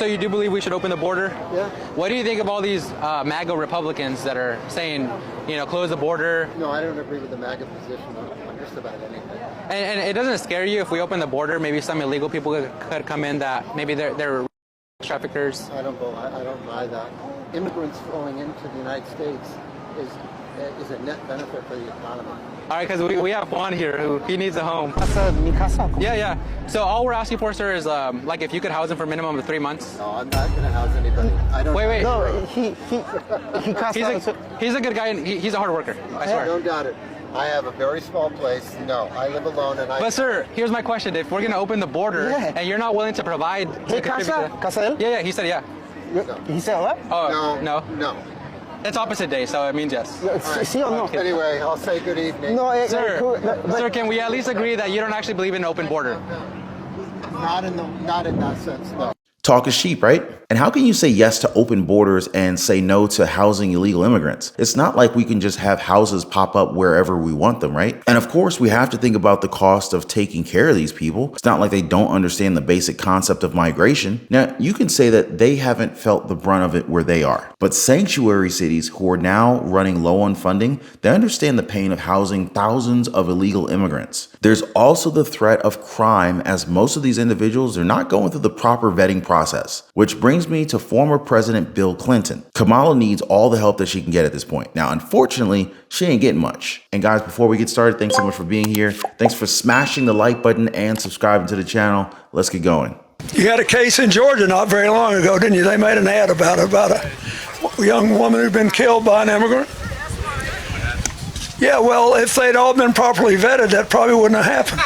So you do believe we should open the border? Yeah. What do you think of all these MAGA Republicans that are saying, close the border? No, I don't agree with the MAGA position on just about anything. And it doesn't scare you if we open the border, maybe some illegal people could come in that maybe they're traffickers? I don't buy that. Immigrants flowing into the United States is a net benefit for the economy. All right, because we have Juan here who he needs a home. Yeah. So all we're asking for, sir, is like if you could house him for a minimum of 3 months. No, I'm not going to house anybody. I don't. Wait. No, he's a good guy and he's a hard worker. I swear. Don't doubt it. I have a very small place. No, I live alone and But sir, here's my question: if we're going to open the border and you're not willing to provide, yeah, he said yeah. No. He said what? Oh No. It's opposite day, so it means yes. See or no? Anyway, I'll say good evening. No, Sir, can we at least agree that you don't actually believe in an open border? Not in that sense, no. Talk is cheap, right? And how can you say yes to open borders and say no to housing illegal immigrants? It's not like we can just have houses pop up wherever we want them, right? And of course, we have to think about the cost of taking care of these people. It's not like they don't understand the basic concept of migration. Now, you can say that they haven't felt the brunt of it where they are. But sanctuary cities who are now running low on funding, they understand the pain of housing thousands of illegal immigrants. There's also the threat of crime, as most of these individuals are not going through the proper vetting process, which brings me to former President Bill Clinton. Kamala needs all the help that she can get at this point. Now, unfortunately, she ain't getting much. And guys, before we get started, thanks so much for being here. Thanks for smashing the like button and subscribing to the channel. Let's get going. You had a case in Georgia not very long ago, didn't you? They made an ad about a young woman who'd been killed by an immigrant. Yeah, well, if they'd all been properly vetted, that probably wouldn't have happened.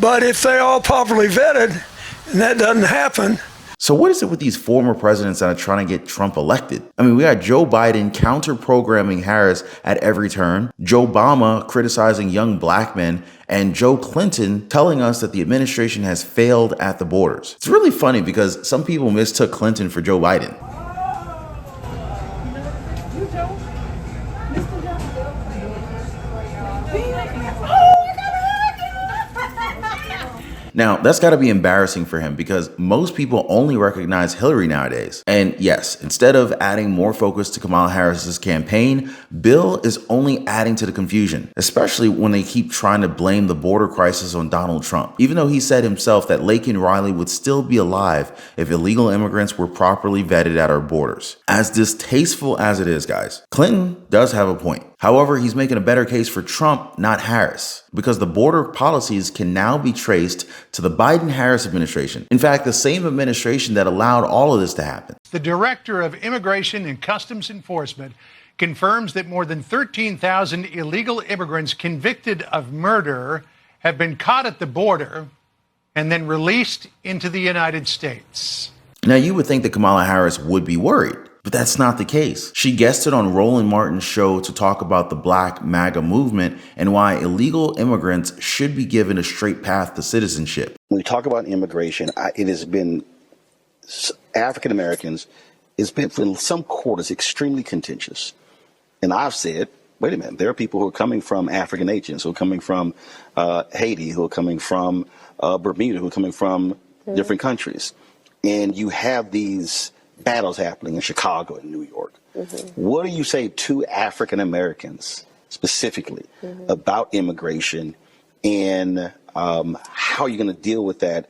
But if they're all properly vetted and that doesn't happen. So what is it with these former presidents that are trying to get Trump elected? I mean, we got Joe Biden counter-programming Harris at every turn, Joe Obama criticizing young black men, and Joe Clinton telling us that the administration has failed at the borders. It's really funny because some people mistook Clinton for Joe Biden. Now, that's got to be embarrassing for him because most people only recognize Hillary nowadays. And yes, instead of adding more focus to Kamala Harris's campaign, Bill is only adding to the confusion, especially when they keep trying to blame the border crisis on Donald Trump, even though he said himself that Laken Riley would still be alive if illegal immigrants were properly vetted at our borders. As distasteful as it is, guys, Clinton does have a point. However, he's making a better case for Trump, not Harris, because the border policies can now be traced to the Biden-Harris administration. In fact, the same administration that allowed all of this to happen. The Director of Immigration and Customs Enforcement confirms that more than 13,000 illegal immigrants convicted of murder have been caught at the border and then released into the United States. Now, you would think that Kamala Harris would be worried. But that's not the case. She guested on Roland Martin's show to talk about the Black MAGA movement and why illegal immigrants should be given a straight path to citizenship. When we talk about immigration, it has been African Americans, it's been for some quarters extremely contentious. And I've said, wait a minute, there are people who are coming from African nations, who are coming from Haiti, who are coming from Bermuda, who are coming from different countries. And you have these battles happening in Chicago and New York. What do you say to African Americans specifically about immigration and how you're going to deal with that?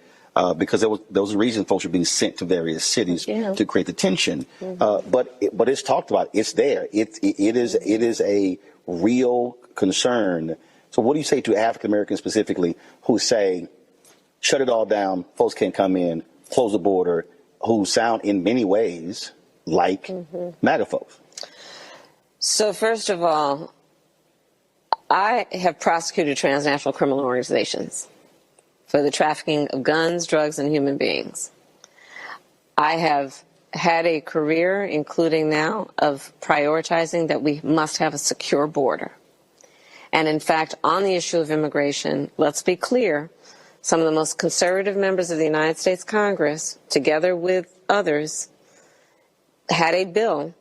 Because there was a reason folks were being sent to various cities to create the tension. But it's talked about. It's there. It is a real concern. So what do you say to African Americans specifically who say, shut it all down, folks can't come in, close the border, who sound in many ways like MAGA folks? So first of all, I have prosecuted transnational criminal organizations for the trafficking of guns, drugs, and human beings. I have had a career, including now, of prioritizing that we must have a secure border. And in fact, on the issue of immigration, let's be clear, some of the most conservative members of the United States Congress, together with others, had a bill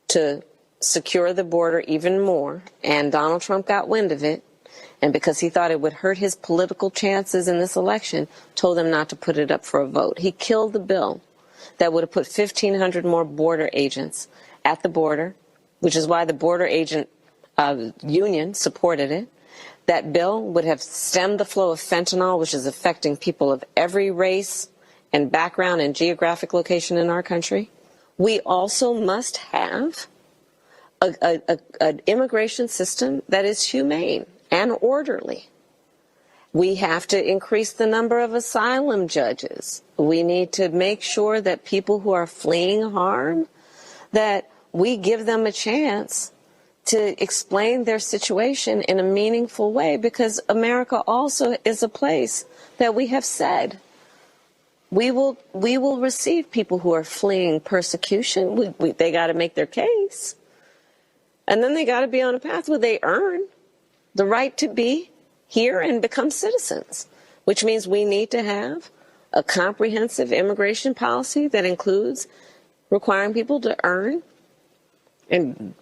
to secure the border even more, and Donald Trump got wind of it and because he thought it would hurt his political chances in this election, told them not to put it up for a vote. He killed the bill that would have put 1,500 more border agents at the border, which is why the border agent union supported it. That bill would have stemmed the flow of fentanyl, which is affecting people of every race and background and geographic location in our country. We also must have an immigration system that is humane and orderly. We have to increase the number of asylum judges. We need to make sure that people who are fleeing harm, that we give them a chance to explain their situation in a meaningful way, because America also is a place that we have said we will receive people who are fleeing persecution. They got to make their case. And then they got to be on a path where they earn the right to be here and become citizens, which means we need to have a comprehensive immigration policy that includes requiring people to earn and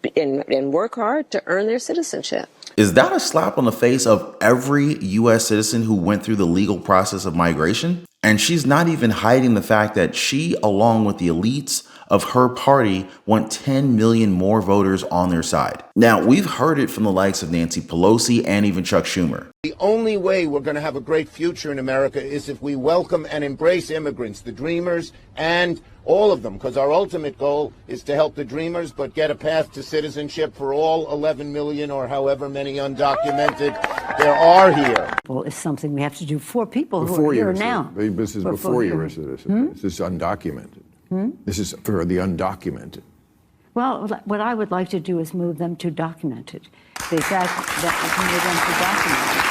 work hard to earn their citizenship. Is that a slap on the face of every U.S. citizen who went through the legal process of migration? And she's not even hiding the fact that she, along with the elites of her party, want 10 million more voters on their side. Now, we've heard it from the likes of Nancy Pelosi and even Chuck Schumer. The only way we're going to have a great future in America is if we welcome and embrace immigrants, the dreamers and all of them, because our ultimate goal is to help the dreamers, but get a path to citizenship for all 11 million or however many undocumented there are here. Is something we have to do for people who are here now. This is before you're a citizen. This is undocumented. This is for the undocumented. Well, what I would like to do is move them to documented. The fact that we can move them to documented.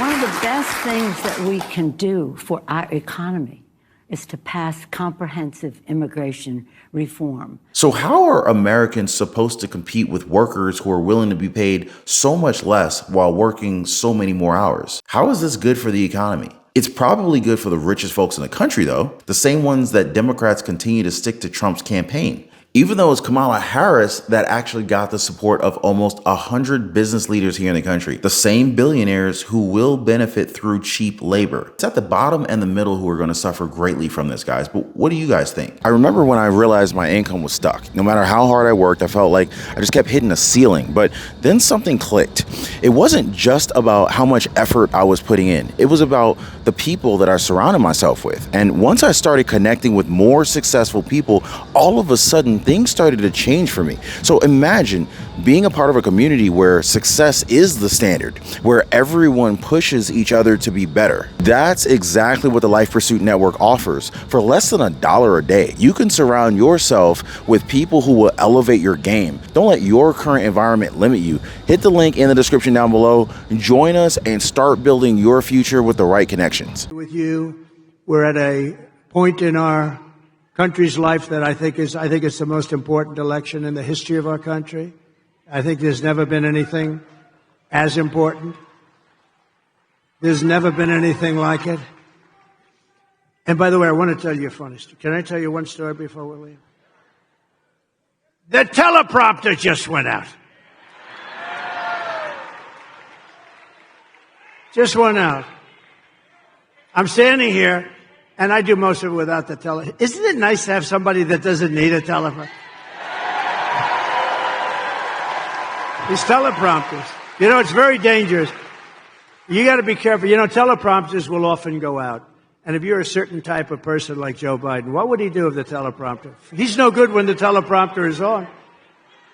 One of the best things that we can do for our economy is to pass comprehensive immigration reform. So how are Americans supposed to compete with workers who are willing to be paid so much less while working so many more hours? How is this good for the economy? It's probably good for the richest folks in the country, though, the same ones that Democrats continue to stick to Trump's campaign. Even though it's Kamala Harris that actually got the support of almost 100 business leaders here in the country, the same billionaires who will benefit through cheap labor. It's at the bottom and the middle who are going to suffer greatly from this, guys. But what do you guys think? I remember when I realized my income was stuck. No matter how hard I worked, I felt like I just kept hitting a ceiling. But then something clicked. It wasn't just about how much effort I was putting in. It was about the people that I surrounded myself with. And once I started connecting with more successful people, all of a sudden things started to change for me. So imagine being a part of a community where success is the standard, where everyone pushes each other to be better. That's exactly what the Life Pursuit Network offers. For less than $1 a day, you can surround yourself with people who will elevate your game. Don't let your current environment limit you. Hit the link in the description down below. Join us and start building your future with the right connections. With you, we're at a point in our country's life that I think it's the most important election in the history of our country. I think there's never been anything as important. There's never been anything like it. And by the way, I want to tell you a funny story. Can I tell you one story before we leave? The teleprompter just went out. Just went out. I'm standing here, and I do most of it without the tele. Isn't it nice to have somebody that doesn't need a teleprompter? These teleprompters. You know, it's very dangerous. You got to be careful. You know, teleprompters will often go out. And if you're a certain type of person like Joe Biden, what would he do with the teleprompter? He's no good when the teleprompter is on.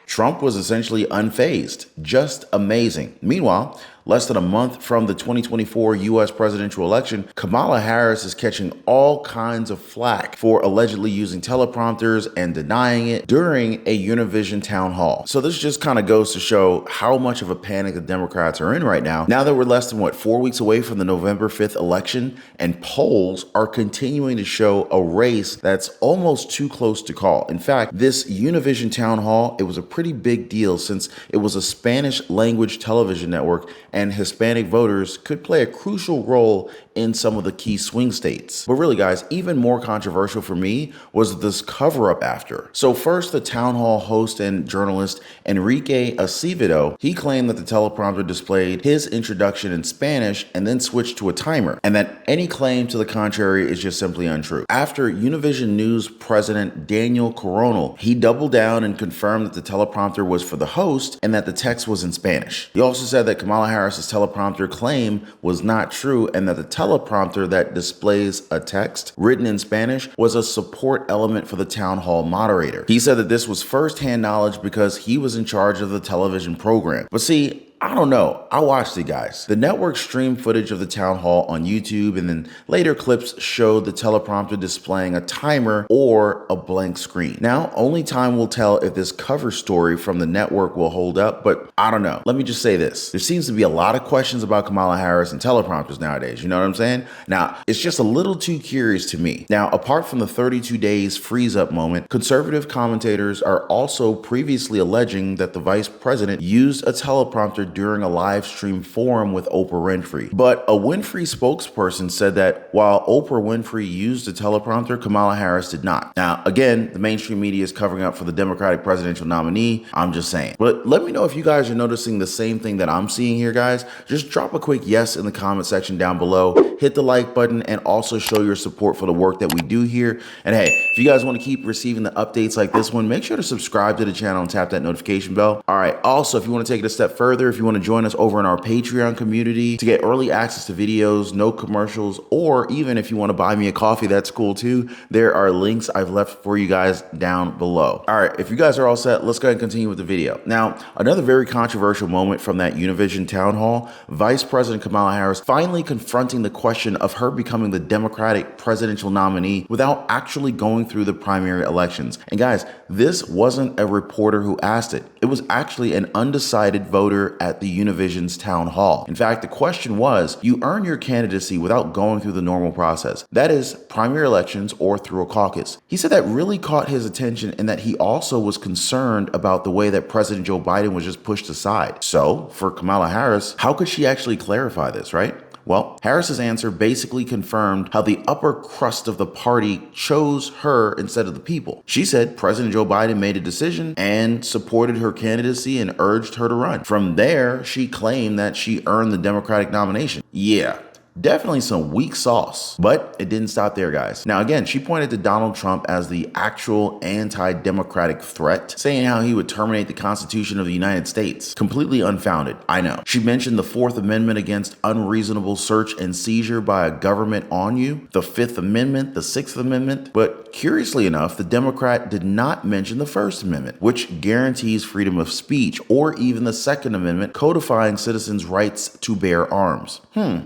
Trump was essentially unfazed. Just amazing. Meanwhile, less than a month from the 2024 U.S. presidential election, Kamala Harris is catching all kinds of flack for allegedly using teleprompters and denying it during a Univision town hall. So this just kind of goes to show how much of a panic the Democrats are in right now. Now that we're less than, 4 weeks away from the November 5th election, and polls are continuing to show a race that's almost too close to call. In fact, this Univision town hall, it was a pretty big deal since it was a Spanish language television network, and Hispanic voters could play a crucial role in some of the key swing states. But really, guys, even more controversial for me was this cover-up after. So first, the town hall host and journalist Enrique Acevedo, he claimed that the teleprompter displayed his introduction in Spanish and then switched to a timer, and that any claim to the contrary is just simply untrue. After Univision News president Daniel Coronel, he doubled down and confirmed that the teleprompter was for the host and that the text was in Spanish. He also said that Kamala Harris's teleprompter claim was not true and that the teleprompter that displays a text written in Spanish was a support element for the town hall moderator. He said that this was first-hand knowledge because he was in charge of the television program. But see, I don't know. I watched it, guys. The network streamed footage of the town hall on YouTube, and then later clips showed the teleprompter displaying a timer or a blank screen. Now, only time will tell if this cover story from the network will hold up, but I don't know. Let me just say this. There seems to be a lot of questions about Kamala Harris and teleprompters nowadays. You know what I'm saying? Now, it's just a little too curious to me. Now, apart from the 32 days freeze up moment, conservative commentators are also previously alleging that the vice president used a teleprompter during a live stream forum with Oprah Winfrey. But a Winfrey spokesperson said that while Oprah Winfrey used a teleprompter, Kamala Harris did not. Now, again, the mainstream media is covering up for the Democratic presidential nominee. I'm just saying. But let me know if you guys are noticing the same thing that I'm seeing here, guys. Just drop a quick yes in the comment section down below. Hit the like button and also show your support for the work that we do here. And hey, if you guys want to keep receiving the updates like this one, make sure to subscribe to the channel and tap that notification bell. All right. Also, if you want to take it a step further, if you want to join us over in our Patreon community to get early access to videos, no commercials, or even if you want to buy me a coffee, that's cool too. There are links I've left for you guys down below. All right, if you guys are all set, let's go ahead and continue with the video. Now, another very controversial moment from that Univision town hall, Vice President Kamala Harris finally confronting the question of her becoming the Democratic presidential nominee without actually going through the primary elections. And guys, this wasn't a reporter who asked it. It was actually an undecided voter at the Univision's town hall. In fact, the question was, you earn your candidacy without going through the normal process. That is, primary elections or through a caucus. He said that really caught his attention and that he also was concerned about the way that President Joe Biden was just pushed aside. So, for Kamala Harris, how could she actually clarify this, right? Well, Harris's answer basically confirmed how the upper crust of the party chose her instead of the people. She said President Joe Biden made a decision and supported her candidacy and urged her to run. From there, she claimed that she earned the Democratic nomination. Yeah. Definitely some weak sauce, but it didn't stop there, guys. Now, again, she pointed to Donald Trump as the actual anti-democratic threat, saying how he would terminate the Constitution of the United States. Completely unfounded, I know. She mentioned the Fourth Amendment against unreasonable search and seizure by a government on you, the Fifth Amendment, the Sixth Amendment, but curiously enough, the Democrat did not mention the First Amendment, which guarantees freedom of speech, or even the Second Amendment, codifying citizens' rights to bear arms.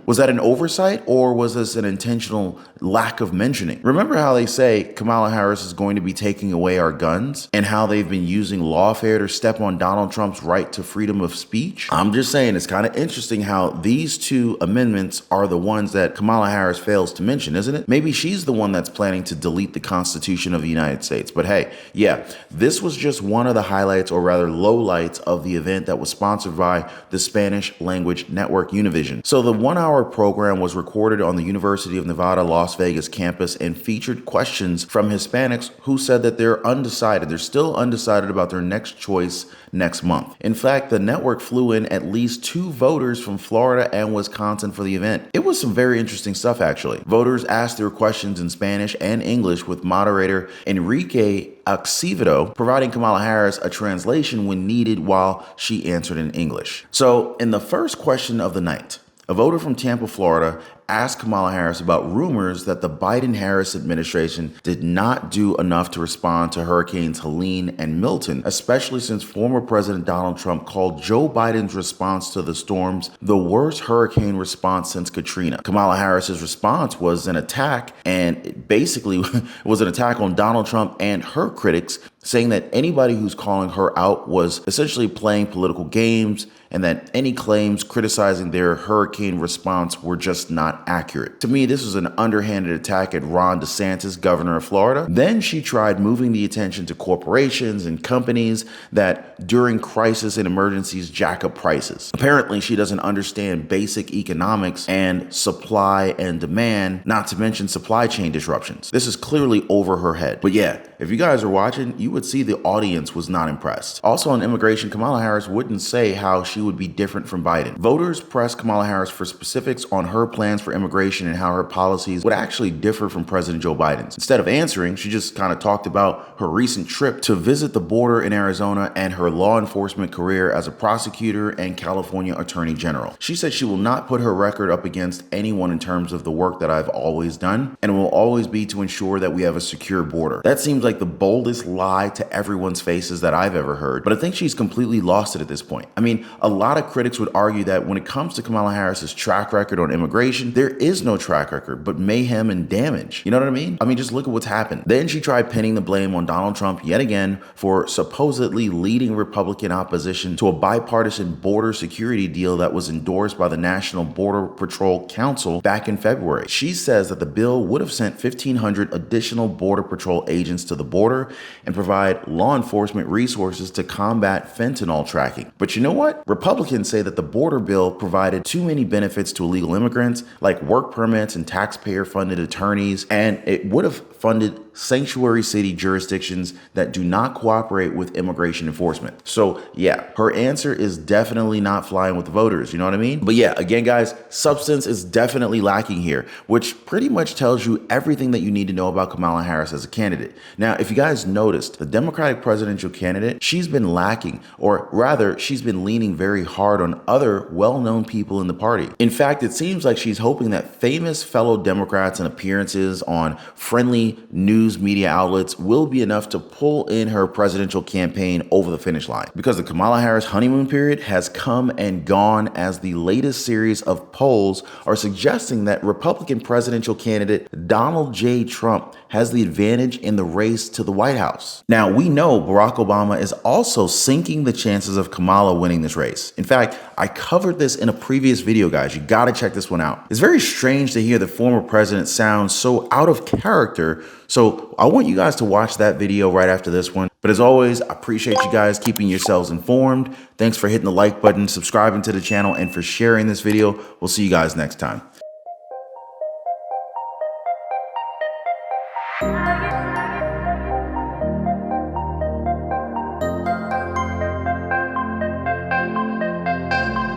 Was that an oversight, or was this an intentional lack of mentioning? Remember how they say Kamala Harris is going to be taking away our guns, and how they've been using lawfare to step on Donald Trump's right to freedom of speech? I'm just saying, it's kind of interesting how these two amendments are the ones that Kamala Harris fails to mention, isn't it? Maybe she's the one that's planning to delete the Constitution of the United States. But hey, yeah, this was just one of the highlights, or rather lowlights, of the event that was sponsored by the Spanish language network Univision. So the 1-hour program was recorded on the University of Nevada, Las Vegas campus and featured questions from Hispanics who said that they're undecided. They're still undecided about their next choice next month. In fact, the network flew in at least 2 voters from Florida and Wisconsin for the event. It was some very interesting stuff, actually. Voters asked their questions in Spanish and English, with moderator Enrique Acevedo providing Kamala Harris a translation when needed while she answered in English. So, in the first question of the night, a voter from Tampa, Florida, asked Kamala Harris about rumors that the Biden-Harris administration did not do enough to respond to Hurricanes Helene and Milton, especially since former President Donald Trump called Joe Biden's response to the storms the worst hurricane response since Katrina. Kamala Harris's response was an attack, and it basically was an attack on Donald Trump and her critics, saying that anybody who's calling her out was essentially playing political games and that any claims criticizing their hurricane response were just not accurate. To me, this was an underhanded attack at Ron DeSantis, governor of Florida. Then she tried moving the attention to corporations and companies that during crisis and emergencies jack up prices. Apparently, she doesn't understand basic economics and supply and demand, not to mention supply chain disruptions. This is clearly over her head. But yeah, if you guys are watching, you would see the audience was not impressed. Also on immigration, Kamala Harris wouldn't say how she would be different from Biden. Voters pressed Kamala Harris for specifics on her plans for immigration and how her policies would actually differ from President Joe Biden's. Instead of answering, she just kind of talked about her recent trip to visit the border in Arizona and her law enforcement career as a prosecutor and California Attorney General. She said she will not put her record up against anyone in terms of the work that I've always done, and it will always be to ensure that we have a secure border. That seems like the boldest lie to everyone's faces that I've ever heard, but I think she's completely lost it at this point. I mean, a lot of critics would argue that when it comes to Kamala Harris's track record on immigration, there is no track record, but mayhem and damage. You know what I mean? Just look at what's happened. Then she tried pinning the blame on Donald Trump yet again for supposedly leading Republican opposition to a bipartisan border security deal that was endorsed by the National Border Patrol Council back in February. She says that the bill would have sent 1,500 additional Border Patrol agents to the border and provide law enforcement resources to combat fentanyl trafficking. But you know what? Republicans say that the border bill provided too many benefits to illegal immigrants, like work permits and taxpayer-funded attorneys, and it would have funded sanctuary city jurisdictions that do not cooperate with immigration enforcement. So yeah, her answer is definitely not flying with the voters, you know what I mean? But yeah, again guys, substance is definitely lacking here, which pretty much tells you everything that you need to know about Kamala Harris as a candidate. Now, if you guys noticed, the Democratic presidential candidate, she's been lacking, or rather, she's been leaning very hard on other well-known people in the party. In fact, it seems like she's hoping that famous fellow Democrats and appearances on friendly news media outlets will be enough to pull in her presidential campaign over the finish line, because the Kamala Harris honeymoon period has come and gone, as the latest series of polls are suggesting that Republican presidential candidate Donald J. Trump has the advantage in the race to the White House. Now, we know Barack Obama is also sinking the chances of Kamala winning this race. In fact, I covered this in a previous video, guys. You gotta check this one out. It's very strange to hear the former president sound so out of character, so I want you guys to watch that video right after this one. But as always, I appreciate you guys keeping yourselves informed. Thanks for hitting the like button, subscribing to the channel, and for sharing this video. We'll see you guys next time.